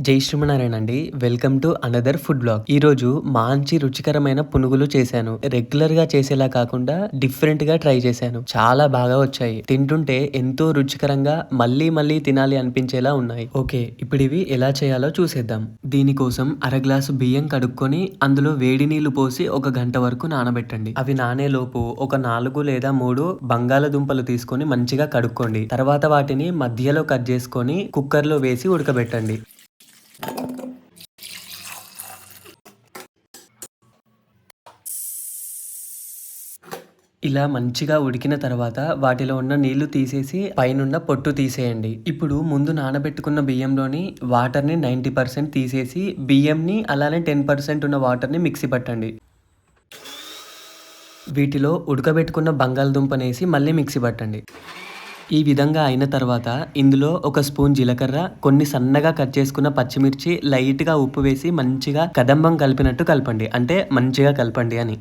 జై శ్రీమన్నారాయణ అండి. Welcome to another food blog. ఈరోజు మంచి రుచికరమైన పునుగులు చేశాను. రెగ్యులర్ గా చేసేలా కాకుండా డిఫరెంట్ గా ట్రై చేశాను. చాలా బాగా వచ్చాయి. తింటుంటే ఎంతో రుచికరంగా మళ్ళీ మళ్ళీ తినాలి అనిపించేలా ఉన్నాయి. ఓకే, ఇప్పుడు ఇవి ఎలా చేయాలో చూసేద్దాం. దీనికోసం అర గ్లాసు బియ్యం కడుక్కొని అందులో వేడి నీళ్లు పోసి ఒక గంట వరకు నానబెట్టండి. అవి నానేలోపు ఒక 4 లేదా 3 బంగాళదుంపలు తీసుకొని మంచిగా కడుక్కోండి. తర్వాత వాటిని మధ్యలో కట్ చేసుకొని కుక్కర్ లో వేసి ఉడకబెట్టండి. ఇలా మంచిగా ఉడికిన తర్వాత వాటిలో ఉన్న నీళ్లు తీసేసి పైనున్న పొట్టు తీసేయండి. ఇప్పుడు ముందు నానబెట్టుకున్న బియ్యంలోని వాటర్ని 90% తీసేసి బియ్యంని అలానే 10% ఉన్న వాటర్ని మిక్సీ పట్టండి. వీటిలో ఉడకబెట్టుకున్న బంగాళదుంపనేసి మళ్ళీ మిక్సీ పట్టండి. ఈ విధంగా అయిన తర్వాత ఇందులో ఒక స్పూన్ జీలకర్ర, కొన్ని సన్నగా కట్ చేసుకున్న పచ్చిమిర్చి, లైట్గా ఉప్పు వేసి మంచిగా కదంబం కలిపినట్టు కలపండి. అంటే మంచిగా కలపండి అని.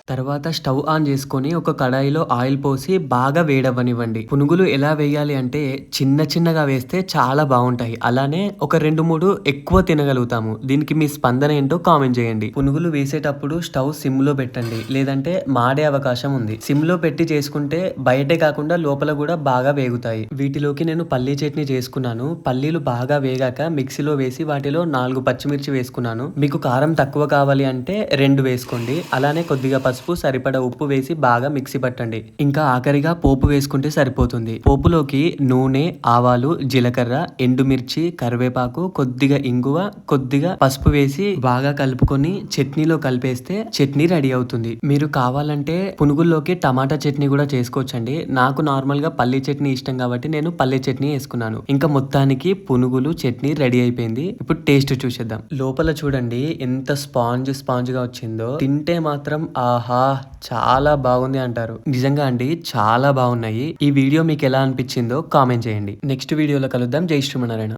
తర్వాత స్టవ్ ఆన్ చేసుకొని ఒక కడాయిలో ఆయిల్ పోసి బాగా వేడవ్వనివ్వండి. పునుగులు ఎలా వేయాలి అంటే చిన్న చిన్నగా వేస్తే చాలా బాగుంటాయి. అలానే ఒక 2-3 ఎక్కువ తినగలుగుతాము. దీనికి మీ స్పందన ఏంటో కామెంట్ చేయండి. పునుగులు వేసేటప్పుడు స్టవ్ సిమ్ లో పెట్టండి, లేదంటే మాడే అవకాశం ఉంది. సిమ్ లో పెట్టి చేసుకుంటే బయటే కాకుండా లోపల కూడా బాగా వేగుతాయి. వీటిలోకి నేను పల్లీ చట్నీ చేసుకున్నాను. పల్లీలు బాగా వేగాక మిక్సీలో వేసి వాటిలో 4 పచ్చిమిర్చి వేసుకున్నాను. మీకు కారం తక్కువ కావాలి అంటే 2 వేసుకోండి. అలానే కొద్దిగా పసుపు, సరిపడా ఉప్పు వేసి బాగా మిక్సీ పట్టండి. ఇంకా ఆఖరిగా పోపు వేసుకుంటే సరిపోతుంది. పోపులోకి నూనె, ఆవాలు, జీలకర్ర, ఎండుమిర్చి, కరివేపాకు, కొద్దిగా ఇంగువ, కొద్దిగా పసుపు వేసి బాగా కలుపుకొని చట్నీలో కలిపేస్తే చట్నీ రెడీ అవుతుంది. మీరు కావాలంటే పునుగుల్లోకి టమాటా చట్నీ కూడా చేసుకోవచ్చండి. నాకు నార్మల్ గా పల్లీ చట్నీ ఇష్టం కాబట్టి నేను పల్లీ చట్నీ వేసుకున్నాను. ఇంకా మొత్తానికి పునుగులు చట్నీ రెడీ అయిపోయింది. ఇప్పుడు టేస్ట్ చూసేద్దాం. లోపల చూడండి ఎంత స్పాంజ్ గా వచ్చిందో. తింటే మాత్రం ఆహా, చాలా బాగుంది అంటారు. నిజంగా అండి, చాలా బాగున్నాయి. ఈ వీడియో మీకు ఎలా అనిపించిందో కామెంట్ చేయండి. నెక్స్ట్ వీడియోలో కలుద్దాం. జై శ్రీమన్నారాయణ.